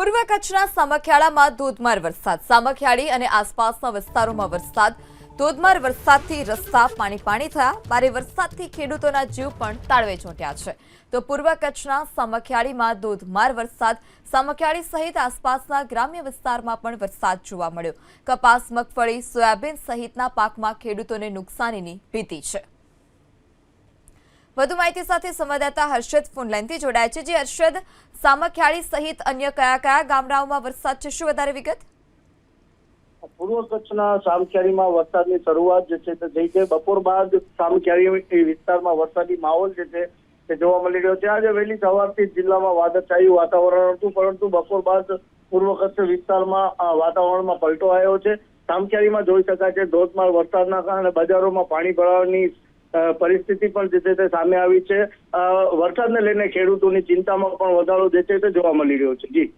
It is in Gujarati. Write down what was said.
પૂર્વ કચ્છના સામખિયાળામાં ધોધમાર વરસાદ. સામખિયાળી અને આસપાસના વિસ્તારોમાં વરસાદ. ધોધમાર વરસાદથી રસ્તા પાણી થયા. ભારે વરસાદથી ખેડૂતોના જીવ પણ તાળવે ચોંટ્યા છે. તો પૂર્વ કચ્છના સામખિયાળીમાં ધોધમાર વરસાદ. સામખિયાળી સહિત આસપાસના ગ્રામ્ય વિસ્તારમાં પણ વરસાદ જોવા મળ્યો. કપાસ, મગફળી, સોયાબીન સહિતના પાકમાં ખેડૂતોને નુકસાનીની ભીતિ છે. વધુ માહિતી સાથે સંવાદદાતા હર્ષદ ફોનલાઈનથી જોડાયા છે. જે હર્ષદ, સામખિયાળી સહિત અન્ય કયા ગામડાઓમાં વરસાદ છે, શું વધારે વિગત? પૂર્વ કચ્છના સામખિયાળીમાં વરસાદની શરૂઆત જે છે તે થઈ છે. બપોર બાદ સામખિયાળી વિસ્તારમાં વરસાદી માહોલ જે છે તે જોવા મળી રહ્યો છે. આજે વહેલી સવારથી જિલ્લામાં વાદળછાયું વાતાવરણ હતું, પરંતુ બપોર બાદ પૂર્વ કચ્છ વિસ્તારમાં વાતાવરણમાં પલટો આવ્યો છે. સામખિયાળીમાં જોઈ શકાય છે ધોધમાર વરસાદના કારણે બજારોમાં પાણી ભરાવાની પરિસ્થિતિ પણ જે છે તે સામે આવી છે. વરસાદને લઈને ખેડૂતોની ચિંતામાં પણ વધારો જે છે તે જોવા મળી રહ્યો છે. જી.